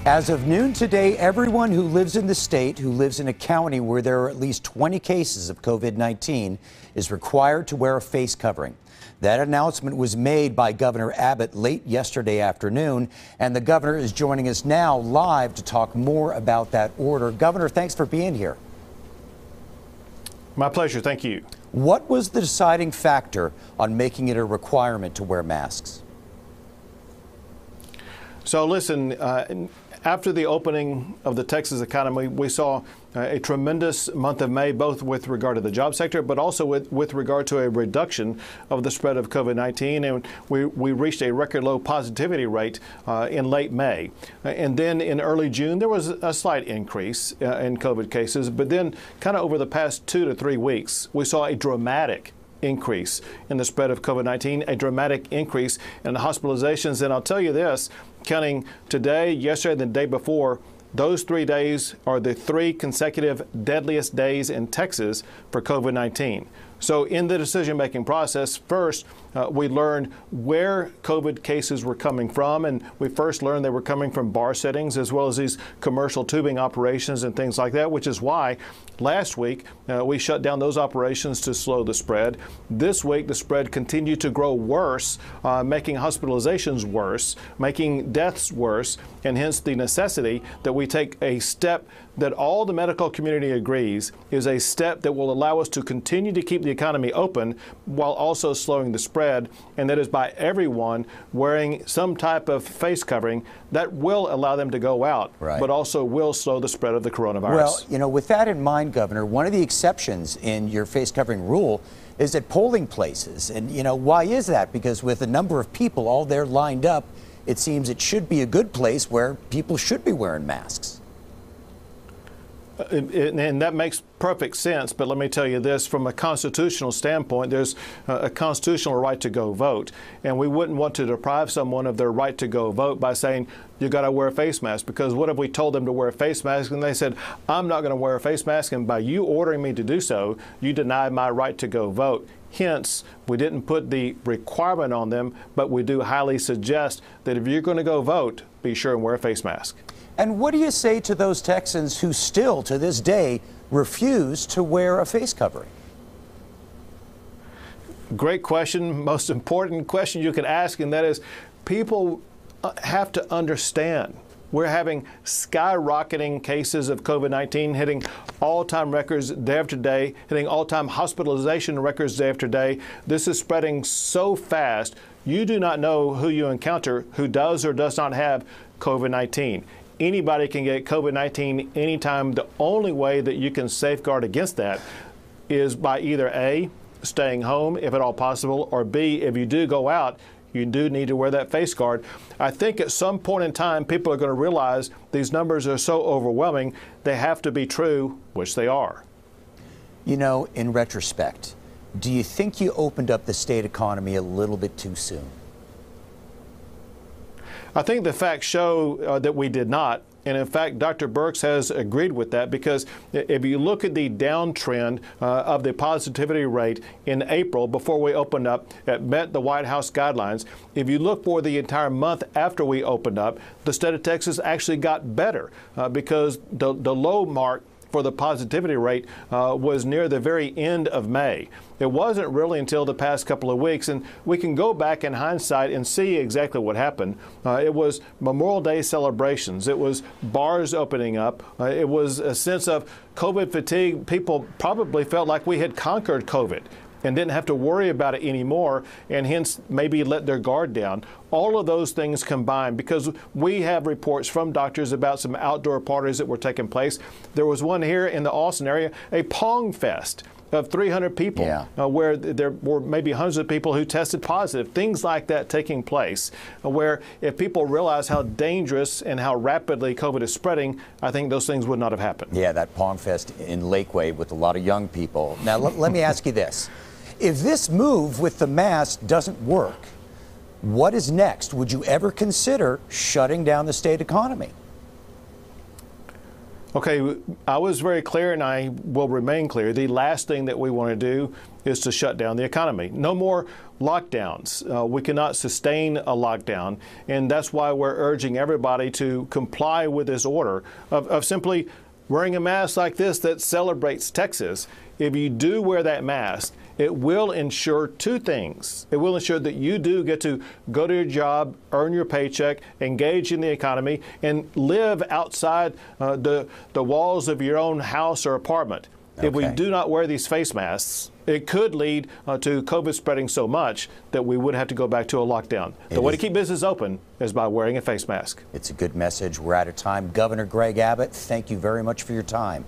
As of noon today, everyone who lives in the state, who lives in a county where there are at least 20 cases of COVID-19, is required to wear a face covering. That announcement was made by Governor Abbott late yesterday afternoon, and the governor is joining us now live to talk more about that order. Governor, thanks for being here. My pleasure. Thank you. What was the deciding factor on making it a requirement to wear masks? So listen, after the opening of the Texas economy, we saw a tremendous month of May, both with regard to the job sector, but also with regard to a reduction of the spread of COVID-19. And we reached a record low positivity rate in late May. And then in early June, there was a slight increase in COVID cases. But then kind of over the past 2 to 3 weeks, we saw a dramatic increase in the spread of COVID-19, a dramatic increase in the hospitalizations. And I'll tell you this, counting today, yesterday, and the day before, those 3 days are the 3 consecutive deadliest days in Texas for COVID-19. So in the decision-making process, first, we learned where COVID cases were coming from, and we first learned they were coming from bar settings as well as these commercial tubing operations and things like that, which is why last week we shut down those operations to slow the spread. This week, the spread continued to grow worse, making hospitalizations worse, making deaths worse, and hence the necessity that we take a step that all the medical community agrees is a step that will allow us to continue to keep the economy open while also slowing the spread, and that is by everyone wearing some type of face covering that will allow them to go out, but also will slow the spread of the coronavirus. Well, you know, with that in mind, Governor, one of the exceptions in your face covering rule is at polling places. And, you know, why is that? Because with a number of people all there lined up, it seems it should be a good place where people should be wearing masks. And that makes perfect sense. But let me tell you this, from a constitutional standpoint, there's a constitutional right to go vote. And we wouldn't want to deprive someone of their right to go vote by saying, you got to wear a face mask. Because what if we told them to wear a face mask and they said, I'm not going to wear a face mask, and by you ordering me to do so, you deny my right to go vote. Hence, we didn't put the requirement on them, but we do highly suggest that if you're going to go vote, be sure and wear a face mask. And what do you say to those Texans who still, to this day, refuse to wear a face covering? Great question. Most important question you could ask, and that is, people have to understand we're having skyrocketing cases of COVID-19, hitting all-time records day after day, hitting all-time hospitalization records day after day. This is spreading so fast. You do not know who you encounter who does or does not have COVID-19. Anybody can get COVID-19 anytime. The only way that you can safeguard against that is by either A, staying home if at all possible, or B, if you do go out, you do need to wear that face guard. I think at some point in time, people are going to realize these numbers are so overwhelming, they have to be true, which they are. You know, in retrospect, do you think you opened up the state economy a little bit too soon? I think the facts show that we did not. And in fact, Dr. Birx has agreed with that, because if you look at the downtrend of the positivity rate in April before we opened up, it met the White House guidelines. If you look for the entire month after we opened up, the state of Texas actually got better because the low mark for the positivity rate was near the very end of May. It wasn't really until the past couple of weeks, and we can go back in hindsight and see exactly what happened. It was Memorial Day celebrations. It was bars opening up. It was a sense of COVID fatigue. People probably felt like we had conquered COVID and didn't have to worry about it anymore, and hence maybe let their guard down. All of those things combined, because we have reports from doctors about some outdoor parties that were taking place. There was one here in the Austin area, a Pong Fest of 300 people, where there were maybe hundreds of people who tested positive, things like that taking place, where if people realize how dangerous and how rapidly COVID is spreading, I think those things would not have happened. Yeah, that Pong Fest in Lakeway with a lot of young people. Now, let me ask you this. If this move with the mask doesn't work, what is next? Would you ever consider shutting down the state economy? Okay, I was very clear, and I will remain clear. The last thing that we want to do is to shut down the economy. No more lockdowns. We cannot sustain a lockdown, and that's why we're urging everybody to comply with this order of simply wearing a mask like this that celebrates Texas. If you do wear that mask, it will ensure two things. It will ensure that you do get to go to your job, earn your paycheck, engage in the economy, and live outside the walls of your own house or apartment. Okay. If we do not wear these face masks, it could lead to COVID spreading so much that we would have to go back to a lockdown. The way to keep business open is by wearing a face mask. It's a good message. We're out of time. Governor Greg Abbott, thank you very much for your time.